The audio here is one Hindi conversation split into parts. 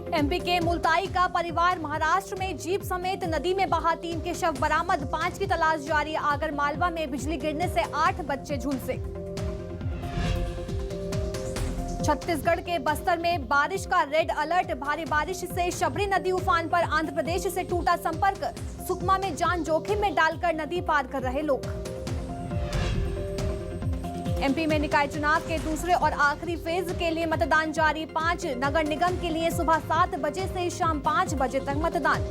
एमपी के मुल्ताई का परिवार महाराष्ट्र में जीप समेत नदी में बहा 3 के शव बरामद, 5 की तलाश जारी। आगर मालवा में बिजली गिरने से 8 बच्चे झुलसे। छत्तीसगढ़ के बस्तर में बारिश का रेड अलर्ट, भारी बारिश से शबरी नदी उफान पर, आंध्र प्रदेश से टूटा संपर्क। सुकमा में जान जोखिम में डालकर नदी पार कर रहे लोग। एमपी में निकाय चुनाव के दूसरे और आखिरी फेज के लिए मतदान जारी। 5 नगर निगम के लिए सुबह 7 बजे से शाम 5 बजे तक मतदान।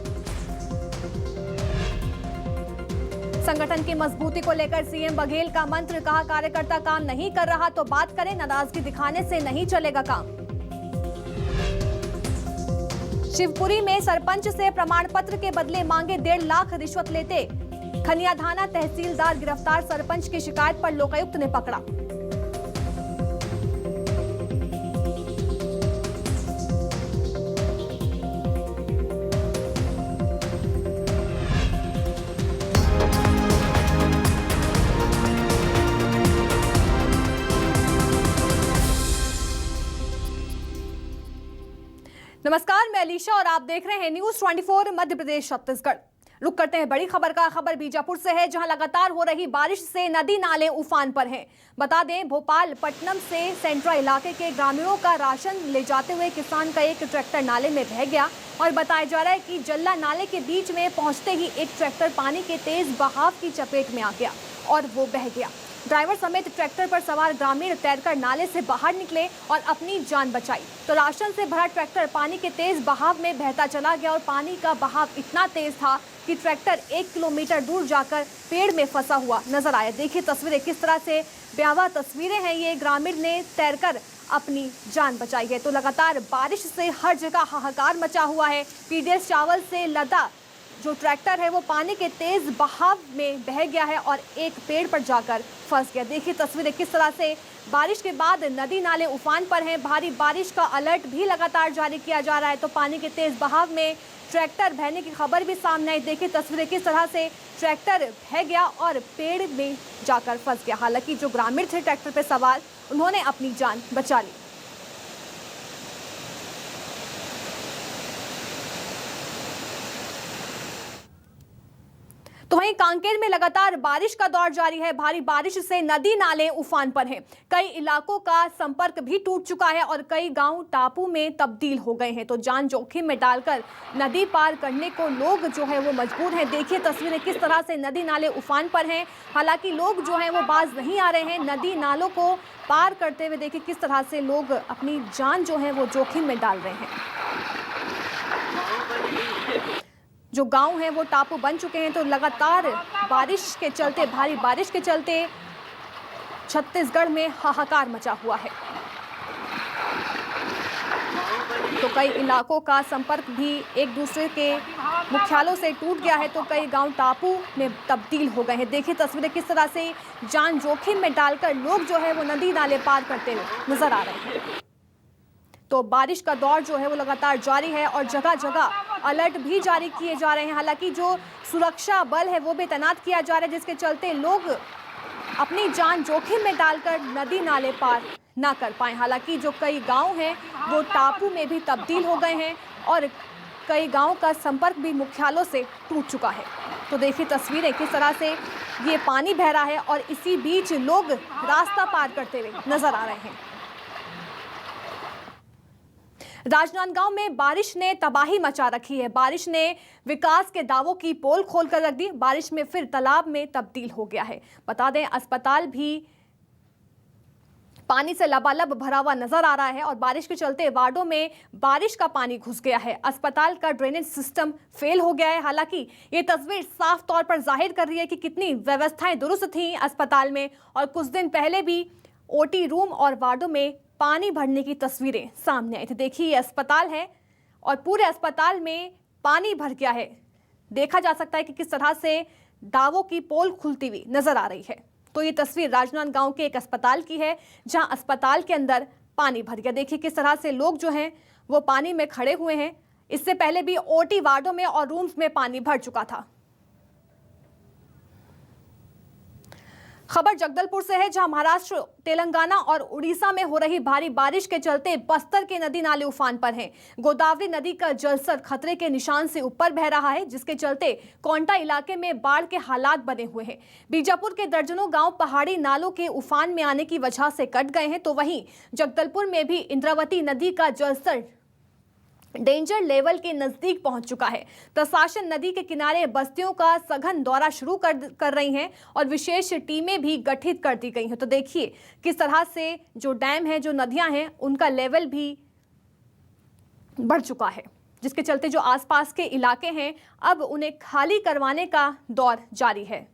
संगठन की मजबूती को लेकर सीएम बघेल का मंत्र, कहा कार्यकर्ता काम नहीं कर रहा तो बात करें, नाराजगी दिखाने से नहीं चलेगा काम। शिवपुरी में सरपंच से प्रमाण पत्र के बदले मांगे 1.5 लाख रिश्वत लेते। खनियाधाना तहसीलदार गिरफ्तार, सरपंच की शिकायत पर लोकायुक्त ने पकड़ा। नमस्कार, मैं अलीशा और आप देख रहे हैं न्यूज 24 मध्य प्रदेश छत्तीसगढ़। रुक करते हैं बड़ी खबर का। खबर बीजापुर से है, जहां लगातार हो रही बारिश से नदी नाले उफान पर हैं। बता दें, भोपालपट्टनम से सेंट्रा इलाके के ग्रामीणों का राशन ले जाते हुए किसान का एक ट्रैक्टर नाले में बह गया और बताया जा रहा है कि जल्ला नाले के बीच में पहुंचते ही एक ट्रैक्टर पानी के तेज बहाव की चपेट में आ गया और वो बह गया। ड्राइवर समेत ट्रैक्टर पर सवार ग्रामीण तैरकर नाले से बाहर निकले और अपनी जान बचाई। तो राशन से भरा ट्रैक्टर पानी के तेज बहाव में बहता चला गया और पानी का बहाव इतना तेज था कि ट्रैक्टर 1 किलोमीटर दूर जाकर पेड़ में फंसा हुआ नजर आया। देखिए तस्वीरें, किस तरह से भयावह तस्वीरें हैं ये। ग्रामीण ने तैरकर अपनी जान बचाई है। तो लगातार बारिश से हर जगह हाहाकार मचा हुआ है। पीडीएस चावल से लदा जो ट्रैक्टर है वो पानी के तेज बहाव में बह गया है और एक पेड़ पर जाकर फंस गया। देखिए तस्वीरें, किस तरह से बारिश के बाद नदी नाले उफान पर हैं। भारी बारिश का अलर्ट भी लगातार जारी किया जा रहा है। तो पानी के तेज बहाव में ट्रैक्टर बहने की खबर भी सामने आई। देखिए तस्वीरें, किस तरह से ट्रैक्टर बह गया और पेड़ में जाकर फंस गया। हालांकि जो ग्रामीण थे ट्रैक्टर पर सवार, उन्होंने अपनी जान बचा ली। तो वहीं कांकेर में लगातार बारिश का दौर जारी है। भारी बारिश से नदी नाले उफान पर हैं। कई इलाकों का संपर्क भी टूट चुका है और कई गांव टापू में तब्दील हो गए हैं। तो जान जोखिम में डालकर नदी पार करने को लोग जो है वो मजबूर हैं। देखिए तस्वीरें, किस तरह से नदी नाले उफान पर हैं। हालांकि लोग जो हैं वो बाज नहीं आ रहे हैं नदी नालों को पार करते हुए। देखिए किस तरह से लोग अपनी जान जो है वो जोखिम में डाल रहे हैं। जो गांव हैं वो टापू बन चुके हैं। तो लगातार बारिश के चलते, भारी बारिश के चलते छत्तीसगढ़ में हाहाकार मचा हुआ है। तो कई इलाकों का संपर्क भी एक दूसरे के मुख्यालयों से टूट गया है। तो कई गांव टापू में तब्दील हो गए हैं। देखिए तस्वीरें, किस तरह से जान जोखिम में डालकर लोग जो है वो नदी नाले पार करते हुए नजर आ रहे हैं। तो बारिश का दौर जो है वो लगातार जारी है और जगह जगह अलर्ट भी जारी किए जा रहे हैं। हालांकि जो सुरक्षा बल है वो भी तैनात किया जा रहा है, जिसके चलते लोग अपनी जान जोखिम में डालकर नदी नाले पार ना कर पाए। हालांकि जो कई गांव हैं वो टापू में भी तब्दील हो गए हैं और कई गांव का संपर्क भी मुख्यालयों से टूट चुका है। तो देखिए तस्वीरें, किस तरह से ये पानी बह रहा है और इसी बीच लोग रास्ता पार करते हुए नजर आ रहे हैं। राजनांदगांव में बारिश ने तबाही मचा रखी है। बारिश ने विकास के दावों की पोल खोल कर रख दी। बारिश में फिर तालाब में तब्दील हो गया है। बता दें, अस्पताल भी पानी से लबालब भरा हुआ नजर आ रहा है और बारिश के चलते वार्डों में बारिश का पानी घुस गया है। अस्पताल का ड्रेनेज सिस्टम फेल हो गया है। हालांकि ये तस्वीर साफ तौर पर जाहिर कर रही है कि कितनी व्यवस्थाएं दुरुस्त थी अस्पताल में। और कुछ दिन पहले भी ओटी रूम और वार्डों में पानी भरने की तस्वीरें सामने आई थी। देखिए ये अस्पताल है और पूरे अस्पताल में पानी भर गया है। देखा जा सकता है कि किस तरह से दावों की पोल खुलती हुई नजर आ रही है। तो ये तस्वीर राजनांदगांव के एक अस्पताल की है, जहां अस्पताल के अंदर पानी भर गया। देखिए किस तरह से लोग जो हैं वो पानी में खड़े हुए हैं। इससे पहले भी ओटी वार्डों में और रूम्स में पानी भर चुका था। खबर जगदलपुर से है, जहां महाराष्ट्र, तेलंगाना और उड़ीसा में हो रही भारी बारिश के चलते बस्तर के नदी नाले उफान पर हैं। गोदावरी नदी का जलस्तर खतरे के निशान से ऊपर बह रहा है, जिसके चलते कोंटा इलाके में बाढ़ के हालात बने हुए हैं। बीजापुर के दर्जनों गांव पहाड़ी नालों के उफान में आने की वजह से कट गए हैं, तो वहीं जगदलपुर में भी इंद्रावती नदी का जलस्तर डेंजर लेवल के नजदीक पहुंच चुका है। प्रशासन नदी के किनारे बस्तियों का सघन दौरा शुरू कर रही हैं और विशेष टीमें भी गठित कर दी गई हैं। तो देखिए किस तरह से जो डैम है, जो नदियां हैं, उनका लेवल भी बढ़ चुका है, जिसके चलते जो आसपास के इलाके हैं अब उन्हें खाली करवाने का दौर जारी है।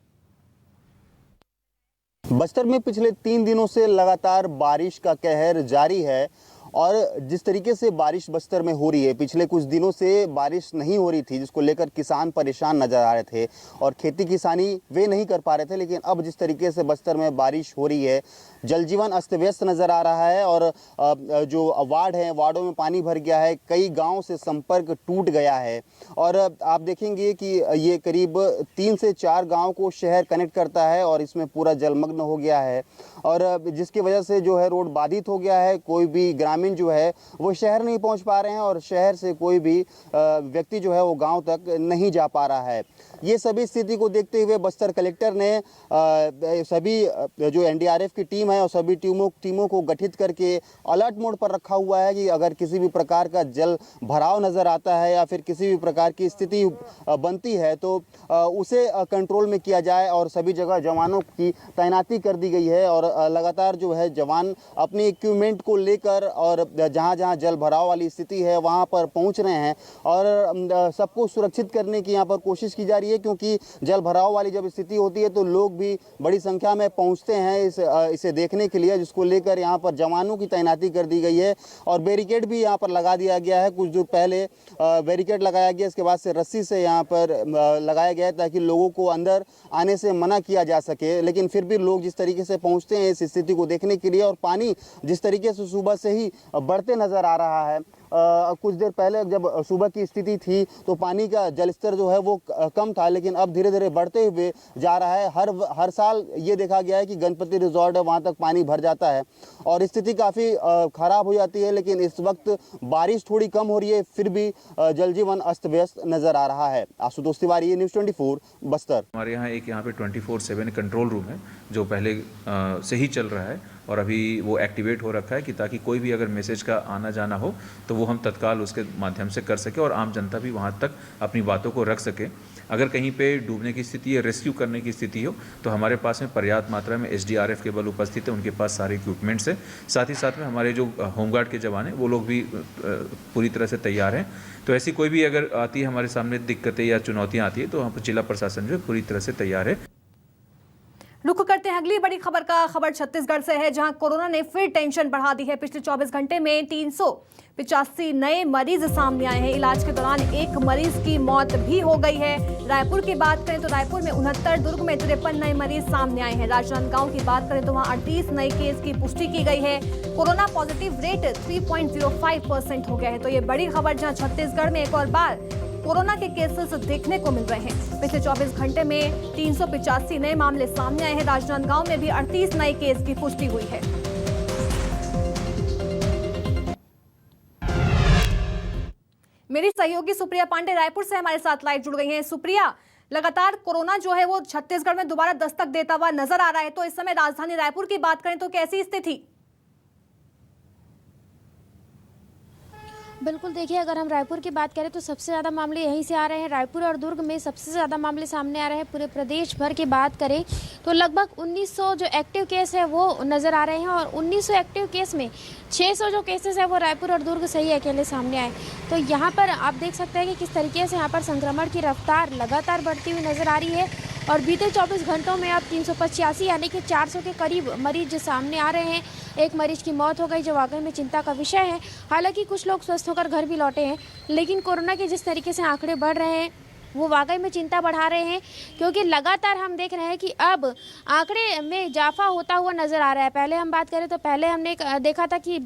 बस्तर में पिछले 3 दिनों से लगातार बारिश का कहर जारी है और जिस तरीके से बारिश बस्तर में हो रही है, पिछले कुछ दिनों से बारिश नहीं हो रही थी, जिसको लेकर किसान परेशान नजर आ रहे थे और खेती किसानी वे नहीं कर पा रहे थे। लेकिन अब जिस तरीके से बस्तर में बारिश हो रही है, जनजीवन अस्त व्यस्त नजर आ रहा है और जो वार्ड हैं, वार्डों में पानी भर गया है, कई गाँव से संपर्क टूट गया है और आप देखेंगे कि ये करीब 3 से 4 गाँव को शहर कनेक्ट करता है और इसमें पूरा जलमग्न हो गया है और जिसकी वजह से जो है रोड बाधित हो गया है। कोई भी ग्रामीण जो है वो शहर नहीं पहुंच पा रहे हैं और शहर से कोई भी व्यक्ति जो है वो गांव तक नहीं जा पा रहा है। ये सभी स्थिति को देखते हुए बस्तर कलेक्टर ने सभी जो एनडीआरएफ की टीम है और सभी टीमों को गठित करके अलर्ट मोड पर रखा हुआ है कि अगर किसी भी प्रकार का जल भराव नजर आता है या फिर किसी भी प्रकार की स्थिति बनती है तो उसे कंट्रोल में किया जाए और सभी जगह जवानों की तैनाती कर दी गई है और लगातार जो है जवान अपनी इक्विपमेंट को लेकर और जहां जहां जल भराव वाली स्थिति है वहां पर पहुंच रहे हैं और सबको सुरक्षित करने की यहां पर कोशिश की जा रही है, क्योंकि जल भराव वाली जब स्थिति होती है तो लोग भी बड़ी संख्या में पहुंचते हैं इसे देखने के लिए, जिसको लेकर यहां पर जवानों की तैनाती कर दी गई है और बैरिकेड भी यहां पर लगा दिया गया है। कुछ दूर पहले बैरिकेड लगाया गया, इसके बाद से रस्सी से यहां पर लगाया गया है ताकि लोगों को अंदर आने से मना किया जा सके। लेकिन फिर भी लोग जिस तरीके से पहुंचते हैं इस स्थिति को देखने के लिए और पानी जिस तरीके से सुबह से ही बढ़ते नजर आ रहा है, कुछ देर पहले जब सुबह की स्थिति थी तो पानी का जलस्तर जो है वो कम था, लेकिन अब धीरे धीरे बढ़ते हुए जा रहा है। हर साल ये देखा गया है कि गणपति रिजॉर्ट है वहाँ तक पानी भर जाता है और स्थिति काफ़ी खराब हो जाती है। लेकिन इस वक्त बारिश थोड़ी कम हो रही है, फिर भी जलजीवन अस्त व्यस्त नजर आ रहा है। आशुतोष तिवारी, न्यूज़ 24 बस्तर। हमारे यहाँ पे 24/7 कंट्रोल रूम है जो पहले से ही चल रहा है और अभी वो एक्टिवेट हो रखा है कि ताकि कोई भी अगर मैसेज का आना जाना हो तो वो हम तत्काल उसके माध्यम से कर सके और आम जनता भी वहाँ तक अपनी बातों को रख सके। अगर कहीं पे डूबने की स्थिति या रेस्क्यू करने की स्थिति हो तो हमारे पास में पर्याप्त मात्रा में एसडीआरएफ के बल उपस्थित है, उनके पास सारे इक्विपमेंट्स है। साथ ही साथ में हमारे जो होमगार्ड के जवान हैं वो लोग भी पूरी तरह से तैयार हैं। तो ऐसी कोई भी अगर आती है हमारे सामने दिक्कतें या चुनौतियाँ आती है तो हम जिला प्रशासन जो है पूरी तरह से तैयार है। रुख करते हैं अगली बड़ी खबर का। खबर छत्तीसगढ़ से है, जहां कोरोना ने फिर टेंशन बढ़ा दी है। पिछले 24 घंटे में 385 नए मरीज सामने आए हैं। इलाज के दौरान एक मरीज की मौत भी हो गई है। रायपुर की बात करें तो रायपुर में 69, दुर्ग में 53 नए मरीज सामने आए हैं। राजनांदगांव की बात करें तो वहां 38 नए केस की पुष्टि की गई है। कोरोना पॉजिटिव रेट 3.05% हो गया है। तो ये बड़ी खबर, जहां छत्तीसगढ़ में एक और बार कोरोना के केसेस देखने को मिल रहे हैं। पिछले 24 घंटे में 385 नए मामले सामने आए हैं। राजनांदगांव में भी 38 नए केस की पुष्टि हुई है। मेरी सहयोगी सुप्रिया पांडे रायपुर से हमारे साथ लाइव जुड़ गई हैं। सुप्रिया, लगातार कोरोना जो है वो छत्तीसगढ़ में दोबारा दस्तक देता हुआ नजर आ रहा है, तो इस समय राजधानी रायपुर की बात करें तो कैसी स्थिति? बिल्कुल, देखिए अगर हम रायपुर की बात करें तो सबसे ज़्यादा मामले यहीं से आ रहे हैं। रायपुर और दुर्ग में सबसे ज़्यादा मामले सामने आ रहे हैं। पूरे प्रदेश भर की बात करें तो लगभग 1900 जो एक्टिव केस है वो नज़र आ रहे हैं और 1900 एक्टिव केस में 600 जो केसेस है वो रायपुर और दुर्ग से ही अकेले सामने आए। तो यहाँ पर आप देख सकते हैं कि किस तरीके से यहाँ पर संक्रमण की रफ्तार लगातार बढ़ती हुई नज़र आ रही है और बीते 24 घंटों में अब 385 यानी कि 400 के करीब मरीज सामने आ रहे हैं। एक मरीज की मौत हो गई जो वाकई में चिंता का विषय है। हालांकि कुछ लोग स्वस्थ होकर घर भी लौटे हैं, लेकिन कोरोना के जिस तरीके से आंकड़े बढ़ रहे हैं वो वाकई में चिंता बढ़ा रहे हैं, क्योंकि लगातार हम देख रहे हैं कि अब आंकड़े में इजाफा होता हुआ नज़र आ रहा है। पहले हम बात करें तो पहले हमने देखा था कि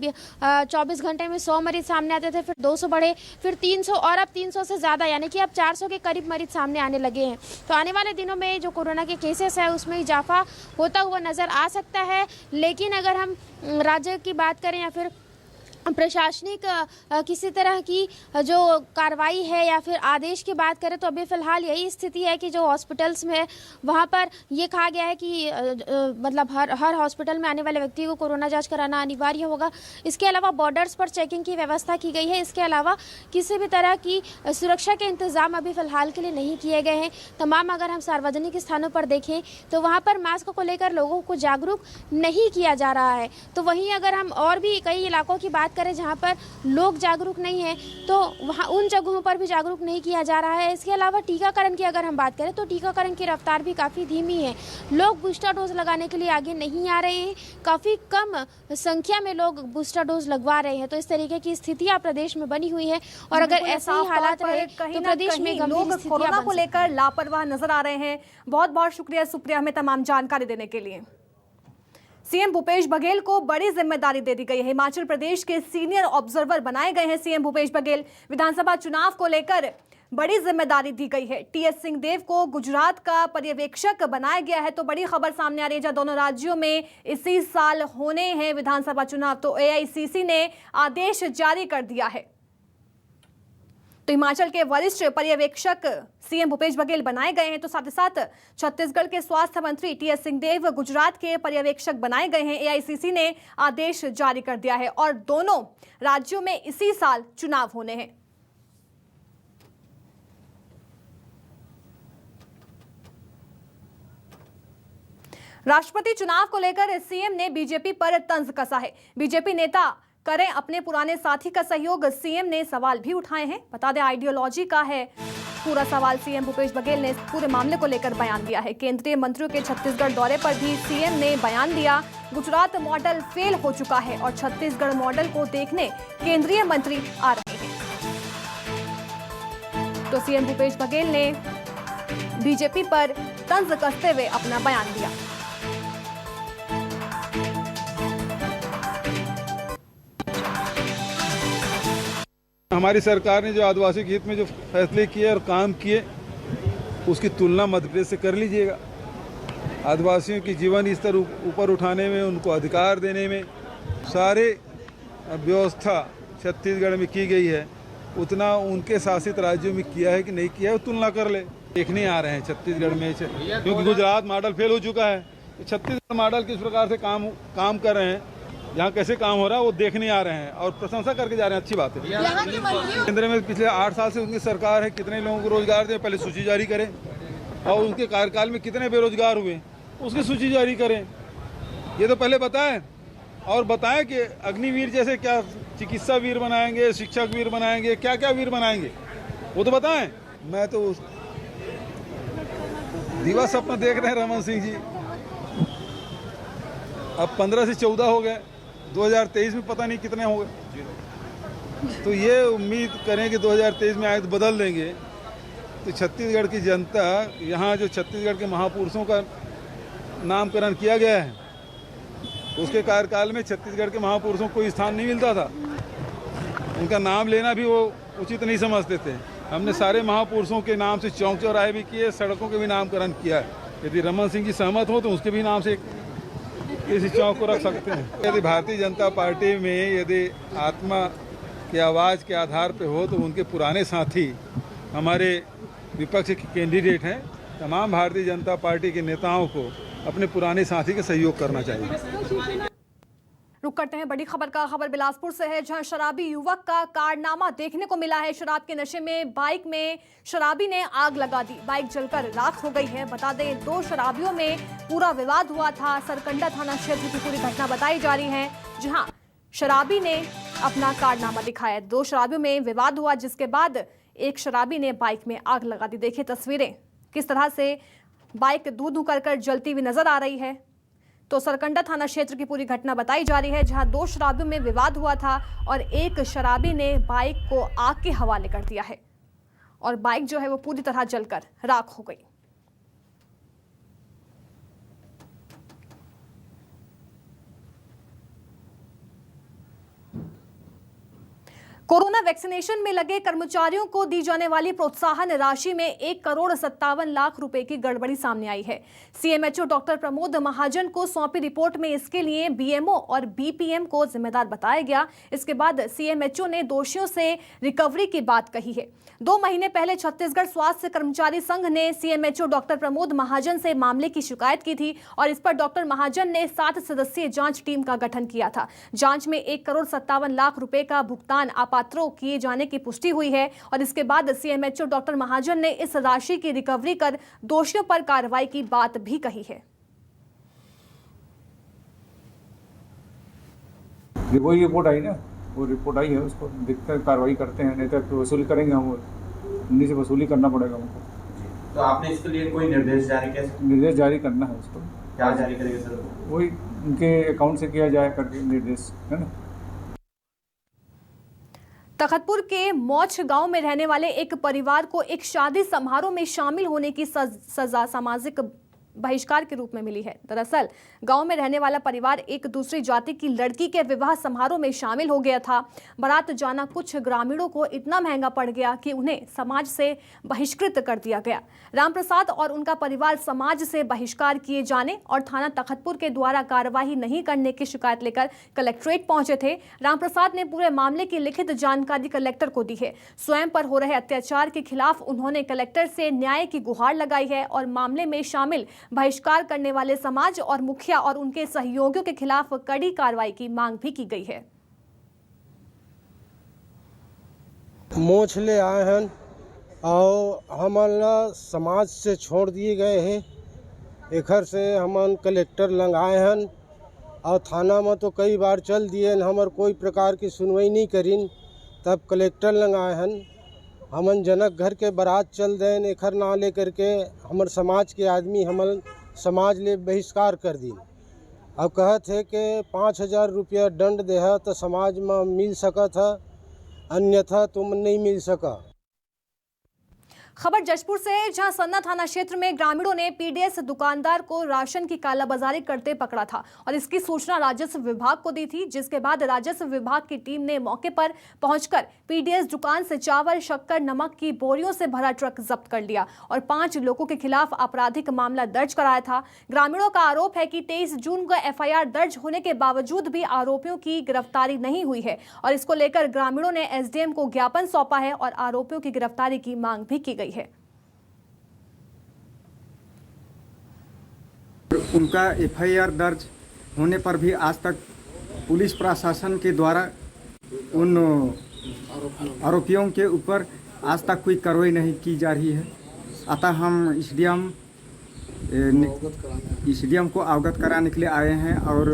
24 घंटे में 100 मरीज सामने आते थे, फिर 200 बढ़े, फिर 300 और अब 300 से ज़्यादा, यानी कि अब 400 के करीब मरीज सामने आने लगे हैं। तो आने वाले दिनों में जो कोरोना के केसेस है उसमें इजाफा होता हुआ नज़र आ सकता है। लेकिन अगर हम राज्य की बात करें या फिर प्रशासनिक किसी तरह की जो कार्रवाई है या फिर आदेश की बात करें तो अभी फ़िलहाल यही स्थिति है कि जो हॉस्पिटल्स में है वहाँ पर ये कहा गया है कि मतलब हर हॉस्पिटल में आने वाले व्यक्ति को कोरोना जांच कराना अनिवार्य होगा। इसके अलावा बॉर्डर्स पर चेकिंग की व्यवस्था की गई है। इसके अलावा किसी भी तरह की सुरक्षा के इंतज़ाम अभी फ़िलहाल के लिए नहीं किए गए हैं। तमाम अगर हम सार्वजनिक स्थानों पर देखें तो वहाँ पर मास्क को लेकर लोगों को जागरूक नहीं किया जा रहा है। तो वहीं अगर हम और भी कई इलाकों की बात करें जहां पर लोग जागरूक नहीं हैं तो वहां उन जगहों पर भी जागरूक नहीं किया जा रहा है। इसके अलावा टीकाकरण की अगर हम बात करें तो टीकाकरण की रफ्तार भी काफ़ी धीमी है। लोग बूस्टर डोज लगाने के लिए आगे नहीं आ रहे हैं, काफ़ी कम संख्या में लोग बूस्टर डोज लगवा रहे हैं। तो इस तरीके की स्थितियां प्रदेश में बनी हुई है और अगर ऐसे ही हालात रहे तो प्रदेश में गंभीर लोग कोरोना को लेकर लापरवाह नजर आ रहे हैं। बहुत बहुत शुक्रिया सुप्रिया हमें तमाम जानकारी देने के लिए। सीएम भूपेश बघेल को बड़ी जिम्मेदारी दे दी गई है। हिमाचल प्रदेश के सीनियर ऑब्जर्वर बनाए गए हैं सीएम भूपेश बघेल। विधानसभा चुनाव को लेकर बड़ी जिम्मेदारी दी गई है। टीएस सिंहदेव को गुजरात का पर्यवेक्षक बनाया गया है। तो बड़ी खबर सामने आ रही है जहां दोनों राज्यों में इसी साल होने हैं विधानसभा चुनाव, तो एआईसीसी ने आदेश जारी कर दिया है। तो हिमाचल के वरिष्ठ पर्यवेक्षक सीएम भूपेश बघेल बनाए गए हैं। तो साथ ही साथ छत्तीसगढ़ के स्वास्थ्य मंत्री टीएस सिंहदेव गुजरात के पर्यवेक्षक बनाए गए हैं। एआईसीसी ने आदेश जारी कर दिया है और दोनों राज्यों में इसी साल चुनाव होने हैं। राष्ट्रपति चुनाव को लेकर सीएम ने बीजेपी पर तंज कसा है। बीजेपी नेता करें अपने पुराने साथी का सहयोग, सीएम ने सवाल भी उठाए हैं। बता दें आइडियोलॉजी का है पूरा सवाल। सीएम भूपेश बघेल ने पूरे मामले को लेकर बयान दिया है। केंद्रीय मंत्रियों के छत्तीसगढ़ दौरे पर भी सीएम ने बयान दिया। गुजरात मॉडल फेल हो चुका है और छत्तीसगढ़ मॉडल को देखने केंद्रीय मंत्री आ रहे हैं। तो सीएम भूपेश बघेल ने बीजेपी पर तंज कसते हुए अपना बयान दिया। हमारी सरकार ने जो आदिवासी के हित में जो फैसले किए और काम किए उसकी तुलना मध्य प्रदेश से कर लीजिएगा। आदिवासियों की जीवन स्तर ऊपर उठाने में, उनको अधिकार देने में सारे व्यवस्था छत्तीसगढ़ में की गई है, उतना उनके शासित राज्यों में किया है कि नहीं किया है, तुलना कर ले। देखने आ रहे हैं छत्तीसगढ़ में, क्योंकि गुजरात मॉडल फेल हो चुका है, तो छत्तीसगढ़ मॉडल किस प्रकार से काम कर रहे हैं, यहाँ कैसे काम हो रहा है वो देखने आ रहे हैं और प्रशंसा करके जा रहे हैं। अच्छी बात है। केंद्र में पिछले 8 साल से उनकी सरकार है, कितने लोगों को रोजगार दे, पहले सूची जारी करें, और उनके कार्यकाल में कितने बेरोजगार हुए उसकी सूची जारी करें, ये तो पहले बताएं। और बताएं कि अग्निवीर जैसे क्या चिकित्सा वीर बनाएंगे, शिक्षक वीर बनाएंगे, क्या क्या वीर बनाएंगे वो तो बताएं। मैं तो दिवस अपना देख रहे हैं रमन सिंह जी, अब 15 से 14 हो गए, 2023 में पता नहीं कितने हो गए। तो ये उम्मीद करें कि 2023 में आए तो बदल देंगे। तो छत्तीसगढ़ की जनता, यहाँ जो छत्तीसगढ़ के महापुरुषों का नामकरण किया गया है, उसके कार्यकाल में छत्तीसगढ़ के महापुरुषों को कोई स्थान नहीं मिलता था, उनका नाम लेना भी वो उचित नहीं समझते थे। हमने सारे महापुरुषों के नाम से चौक चौराहे भी किए, सड़कों के भी नामकरण किया है। यदि रमन सिंह जी सहमत हो तो उसके भी नाम से इस चौक को रख सकते हैं। यदि भारतीय जनता पार्टी में यदि आत्मा की आवाज़ के आधार पर हो तो उनके पुराने साथी हमारे विपक्ष के कैंडिडेट हैं। तमाम भारतीय जनता पार्टी के नेताओं को अपने पुराने साथी का सहयोग करना चाहिए। रुक करते हैं बड़ी खबर का। खबर बिलासपुर से है, जहां शराबी युवक का कारनामा देखने को मिला है। शराब के नशे में बाइक में शराबी ने आग लगा दी, बाइक जलकर राख हो गई है। बता दें 2 शराबियों में पूरा विवाद हुआ था। सरकंडा थाना क्षेत्र की पूरी घटना बताई जा रही है, जहां शराबी ने अपना कारनामा दिखाया। 2 शराबियों में विवाद हुआ, जिसके बाद एक शराबी ने बाइक में आग लगा दी। देखिए तस्वीरें किस तरह से बाइक धू कर जलती हुई नजर आ रही है। तो सरकंडा थाना क्षेत्र की पूरी घटना बताई जा रही है, जहां 2 शराबियों में विवाद हुआ था और एक शराबी ने बाइक को आग के हवाले कर दिया है। और बाइक जो है वो पूरी तरह जलकर राख हो गई। कोरोना वैक्सीनेशन में लगे कर्मचारियों को दी जाने वाली प्रोत्साहन राशि में 1,57,00,000 रुपए की गड़बड़ी सामने आई है। सीएमएचओ डॉक्टर प्रमोद महाजन को सौंपी रिपोर्ट में इसके लिए बीएमओ और बीपीएम को जिम्मेदार बताया गया। इसके बाद सीएमएचओ ने दोषियों से रिकवरी की बात कही है। 2 महीने पहले छत्तीसगढ़ स्वास्थ्य कर्मचारी संघ ने सीएमएचओ डॉक्टर प्रमोद महाजन से मामले की शिकायत की थी और इस पर डॉक्टर महाजन ने 7 सदस्यीय जांच टीम का गठन किया था। जांच में 1,57,00,000 रुपए का भुगतान पात्रों किए जाने की पुष्टि हुई है और इसके बाद सीएमएचओ डॉक्टर महाजन ने इस राशि की रिकवरी कर दोषियों पर कार्रवाई की बात भी कही है। वही रिपोर्ट आई ना, वो रिपोर्ट आई है, उसको देखकर कार्रवाई करते हैं, नहीं तो वसूली करेंगे हम, उन्हीं से वसूली करना पड़ेगा हमको। तो आपने इसके लिए कोई निर्देश जारी किया? निर्देश जारी करना है उसको। क्या जारी करेंगे सर? वही उनके अकाउंट से किया जाए करके निर्देश, है ना। तखतपुर के मौछ गांव में रहने वाले एक परिवार को एक शादी समारोह में शामिल होने की सजा सामाजिक बहिष्कार के रूप में मिली है। दरअसल गांव में रहने वाला परिवार एक दूसरी जाति की लड़की के विवाह समारोह में शामिल हो गया था। बारात जाना कुछ ग्रामीणों को इतना महंगा पड़ गया कि उन्हें समाज से बहिष्कृत कर दिया गया। रामप्रसाद और उनका परिवार समाज से बहिष्कार किए जाने और थाना तखतपुर के द्वारा कार्यवाही नहीं करने की शिकायत लेकर कलेक्ट्रेट पहुंचे थे। रामप्रसाद ने पूरे मामले की लिखित जानकारी कलेक्टर को दी है। स्वयं पर हो रहे अत्याचार के खिलाफ उन्होंने कलेक्टर से न्याय की गुहार लगाई है और मामले में शामिल बहिष्कार करने वाले समाज और मुखिया और उनके सहयोगियों के खिलाफ कड़ी कार्रवाई की मांग भी की गई है। मोछले आए हैं और हमारा समाज से छोड़ दिए गए हैं। एखर से हमन कलेक्टर लंगाए हैं और थाना में तो कई बार चल दिए, हमार कोई प्रकार की सुनवाई नहीं करीन। तब कलेक्टर लंगाए हैं, हमन जनक घर के बारात चल दें, एखर ना ले करके हमर समाज के आदमी हमन समाज ले बहिष्कार कर दी। अब कहत है कि 5,000 रुपया दंड देह तो समाज में मिल सकत है, अन्यथा तुम नहीं मिल सका। खबर जशपुर से, जहां सन्ना थाना क्षेत्र में ग्रामीणों ने पीडीएस दुकानदार को राशन की कालाबाजारी करते पकड़ा था और इसकी सूचना राजस्व विभाग को दी थी, जिसके बाद राजस्व विभाग की टीम ने मौके पर पहुंचकर पीडीएस दुकान से चावल, शक्कर, नमक की बोरियों से भरा ट्रक जब्त कर लिया और 5 लोगों के खिलाफ आपराधिक मामला दर्ज कराया था। ग्रामीणों का आरोप है कि 23 जून को एफआईआर दर्ज होने के बावजूद भी आरोपियों की गिरफ्तारी नहीं हुई है और इसको लेकर ग्रामीणों ने एसडीएम को ज्ञापन सौंपा है और आरोपियों की गिरफ्तारी की मांग भी की गई है। उनका एफआईआर दर्ज होने पर भी आज तक पुलिस प्रशासन के द्वारा उन आरोपियों के ऊपर आज तक कोई कार्रवाई नहीं की जा रही है। अतः हम एसडीएम को अवगत कराने के लिए आए हैं और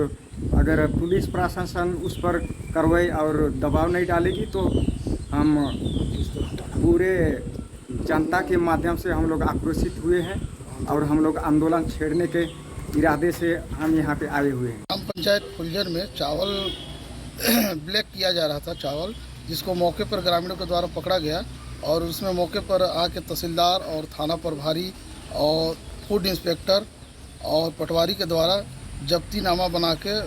अगर पुलिस प्रशासन उस पर कार्रवाई और दबाव नहीं डालेगी तो हम पूरे जनता के माध्यम से हम लोग आक्रोशित हुए हैं और हम लोग आंदोलन छेड़ने के इरादे से हम यहाँ पे आए हुए हैं। ग्राम पंचायत फुलझर में चावल ब्लैक किया जा रहा था चावल, जिसको मौके पर ग्रामीणों के द्वारा पकड़ा गया और उसमें मौके पर आके तहसीलदार और थाना प्रभारी और फूड इंस्पेक्टर और पटवारी के द्वारा जब्तीनामा बना के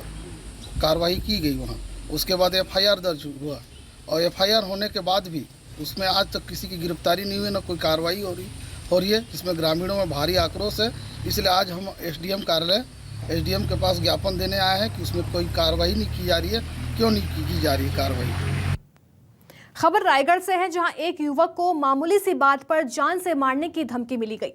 कार्रवाई की गई वहाँ। उसके बाद एफआईआर दर्ज हुआ और एफआईआर होने के बाद भी उसमें आज तक किसी की गिरफ्तारी नहीं हुई, न कोई कार्रवाई हो रही है, जिसमें ग्रामीणों में भारी आक्रोश है। इसलिए आज हम एसडीएम कार्यालय एसडीएम के पास ज्ञापन देने आए हैं कि उसमें कोई कार्रवाई नहीं की जा रही है। क्यों नहीं की जा रही कार्रवाई? खबर रायगढ़ से है, जहां एक युवक को मामूली सी बात पर जान से मारने की धमकी मिली गई।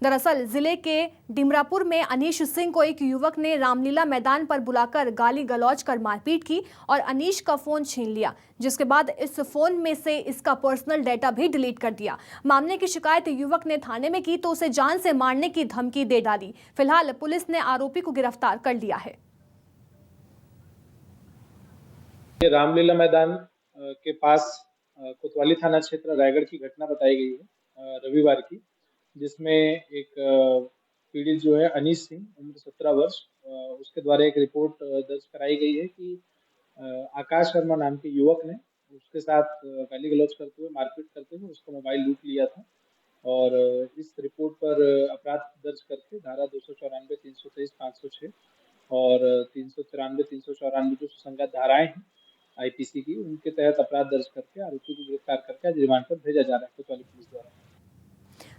दरअसल जिले के डिमरापुर में अनीश सिंह को एक युवक ने रामलीला मैदान पर बुलाकर गाली गलौज कर मारपीट की और अनीश का फोन छीन लिया, जिसके बाद इस फोन में से इसका पर्सनल डेटा भी डिलीट कर दिया। मामले की शिकायत युवक ने थाने में की तो उसे जान से मारने की धमकी दे डाली। फिलहाल पुलिस ने आरोपी को गिरफ्तार कर लिया है। रामलीला मैदान के पास कोतवाली थाना क्षेत्र रायगढ़ की घटना बताई गई है रविवार की, जिसमें एक पीड़ित जो है अनीश सिंह उम्र 17 वर्ष, उसके द्वारा एक रिपोर्ट दर्ज कराई गई है कि आकाश शर्मा नाम के युवक ने उसके साथ गाली गलौज करते हुए, मारपीट करते हुए उसका मोबाइल लूट लिया था। और इस रिपोर्ट पर अपराध दर्ज करके धारा 294, 323, 506 और 393, 394 जो सुसंगत धाराएं हैं आईपीसी की, उनके तहत अपराध दर्ज करके आरोपी को गिरफ्तार करके आज रिमांड पर भेजा जा रहा है कोतवाली पुलिस द्वारा।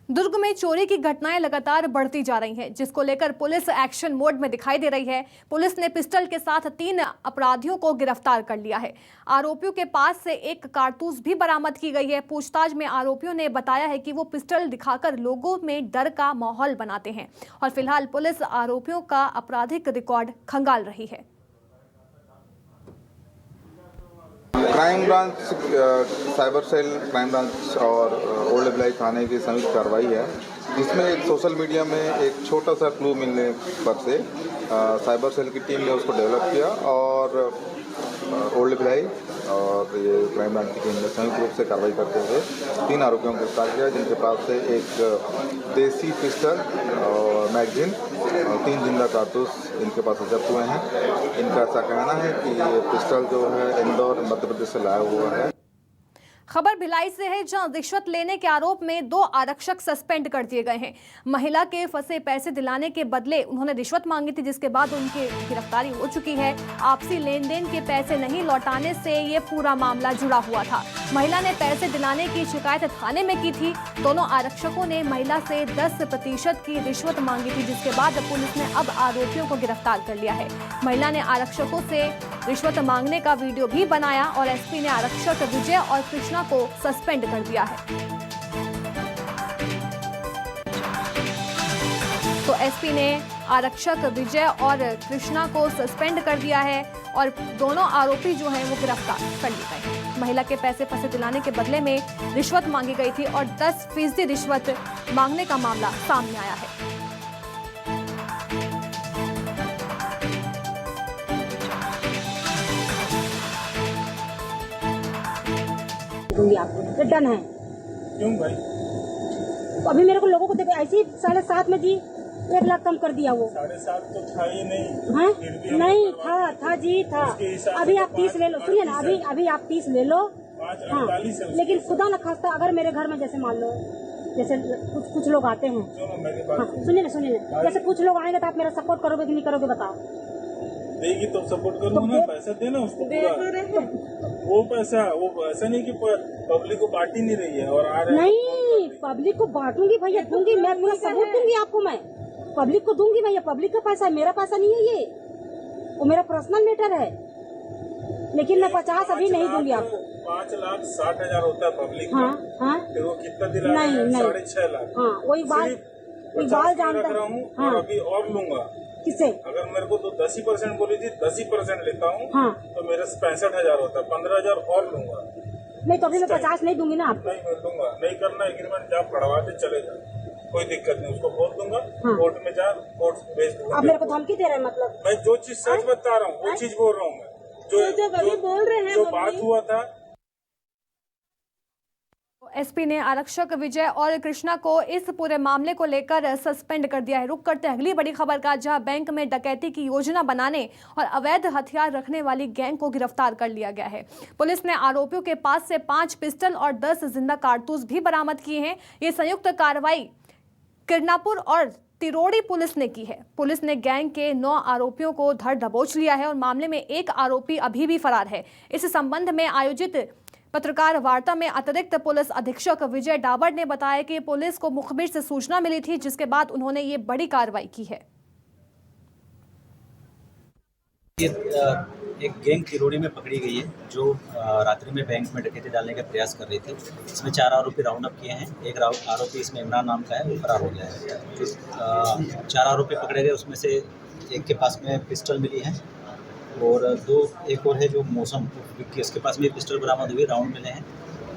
दुर्ग में चोरी की घटनाएं लगातार बढ़ती जा रही हैं, जिसको लेकर पुलिस एक्शन मोड में दिखाई दे रही है। पुलिस ने पिस्टल के साथ 3 अपराधियों को गिरफ्तार कर लिया है। आरोपियों के पास से एक कारतूस भी बरामद की गई है। पूछताछ में आरोपियों ने बताया है कि वो पिस्टल दिखाकर लोगों में डर का माहौल बनाते हैं और फिलहाल पुलिस आरोपियों का आपराधिक रिकॉर्ड खंगाल रही है। Crime branch, cyber cell, crime branch और ओल्ड एप्लाई थाने की संयुक्त कार्रवाई है, जिसमें एक सोशल मीडिया में एक छोटा सा क्लू मिलने पर से साइबर सेल की टीम ने उसको डेवलप किया और ओल्ड एप्लाई और ये क्राइम ब्रांच की टीम ने संयुक्त रूप से कार्रवाई करते हुए 3 आरोपियों को गिरफ्तार किया, जिनके पास से एक देसी पिस्टल और मैगजीन और 3 जिंदा कारतूस इनके पास जब्त हुए हैं। इनका ऐसा कहना है कि ये पिस्टल जो है इंदौर मध्य प्रदेश से लाया हुआ है। खबर भिलाई से है, जहां रिश्वत लेने के आरोप में 2 आरक्षक सस्पेंड कर दिए गए हैं। महिला के फंसे पैसे दिलाने के बदले उन्होंने रिश्वत मांगी थी, जिसके बाद उनकी गिरफ्तारी हो चुकी है। आपसी लेन देन के पैसे नहीं लौटाने से ये पूरा मामला जुड़ा हुआ था। महिला ने पैसे दिलाने की शिकायत थाने में की थी। दोनों आरक्षकों ने महिला से 10% की रिश्वत मांगी थी, जिसके बाद पुलिस ने अब आरोपियों को गिरफ्तार कर लिया है। महिला ने आरक्षकों से रिश्वत मांगने का वीडियो भी बनाया और एसपी ने आरक्षक विजय और कृष्णा को सस्पेंड कर दिया है। तो एसपी ने आरक्षक विजय और कृष्णा को सस्पेंड कर दिया है और दोनों आरोपी जो हैं वो गिरफ्तार कर लिए गए हैं। महिला के पैसे दिलाने के बदले में रिश्वत मांगी गई थी और 10% रिश्वत मांगने का मामला सामने आया है। दूंगी आपको, ये डन है। क्यों भाई? तो अभी मेरे को लोगों को देखो ऐसे ही 7.5 में जी 1 लाख कम कर दिया वो। 7.5 तो था ही नहीं। है नहीं था जी था। अभी आप 30 ले लो, सुनिए ना, अभी आप 30 ले लो। हाँ, लेकिन खुदा न खास्ता अगर मेरे घर में जैसे मान लो जैसे कुछ लोग आते हैं, हाँ, सुनिए ना, जैसे कुछ लोग आएंगे तो आप मेरा सपोर्ट करोगे कि नहीं करोगे बताओ? देगी तो सपोर्ट करूँगा ना, पैसा देना उसको वो पैसा नहीं कि पब्लिक को बांट ही नहीं रही है और आ रहे नहीं, पब्लिक को बांटूंगी भैया, दूंगी मैं, पूरा सबूत दूंगी आपको, मैं पब्लिक को दूंगी भैया। पब्लिक का पैसा है, मेरा पैसा नहीं है ये, वो मेरा पर्सनल मैटर है। लेकिन मैं 50 अभी नहीं दूंगी आपको। 5,60,000 होता है पब्लिक। हाँ, फिर वो कितना दिला? नहीं 6.5 लाख। हाँ, वही बाल जानता हूँ। और अभी और लूंगा। किसे? अगर मेरे को तो 10% बोली थी, 10% लेता हूँ। हाँ, तो मेरा 65,000 होता है, 15,000 और लूंगा। नहीं तो अभी मैं 50 नहीं दूंगी ना आपको। नहीं मैं दूंगा, नहीं करना एग्रीमेंट, जा पढ़वाते चलेगा, कोई दिक्कत नहीं, उसको बोल दूंगा। हाँ, कोर्ट में जा, कोर्ट भेज दूंगा। आप मेरे को धमकी दे रहे हैं? मतलब मैं जो चीज सच बता रहा हूँ वो चीज बोल रहा हूँ मैं, जो बोल रहे हैं, जो बात हुआ था। एसपी ने आरक्षक विजय और कृष्णा को इस पूरे मामले को लेकर सस्पेंड कर दिया है। रुक करते हैं अगली बड़ी खबर का, जहां बैंक में डकैती की योजना बनाने और अवैध हथियार रखने वाली गैंग को गिरफ्तार कर लिया गया है। पुलिस ने आरोपियों के पास से 5 पिस्टल और 10 जिंदा कारतूस भी बरामद किए हैं। ये संयुक्त कार्रवाई किरनापुर और तिरोड़ी पुलिस ने की है। पुलिस ने गैंग के 9 आरोपियों को धर दबोच लिया है और मामले में एक आरोपी अभी भी फरार है। इस संबंध में आयोजित पत्रकार वार्ता में अतिरिक्त पुलिस अधीक्षक विजय डाबर ने बताया कि पुलिस को मुखबिर से सूचना मिली थी, जिसके बाद उन्होंने ये बड़ी कार्रवाई की है। एक गैंग तिरोड़ी में पकड़ी गई है जो रात्रि में बैंक में डकैती डालने का प्रयास कर रही थी। इसमें 4 आरोपी राउंड अप किए हैं। एक आरोपी इसमें इमरान नाम का है, वो फरार हो गया है। जो 4 आरोपी पकड़े गए उसमें से एक के पास में पिस्टल मिली है और एक और है जो मौसम विक्की, उसके पास में पिस्टल बरामद हुई, राउंड मिले हैं।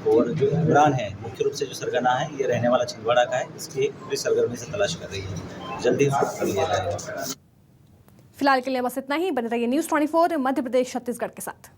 और जो इमरान है मुख्य रूप से जो सरगना है, ये रहने वाला छिंदवाड़ा का है। इसकी पुलिस सरगर्मी से तलाश कर रही है, जल्दी उसको पकड़ लिया जाएगा। फिलहाल के लिए बस इतना ही। बने रहिए न्यूज़ 24 मध्य प्रदेश छत्तीसगढ़ के साथ।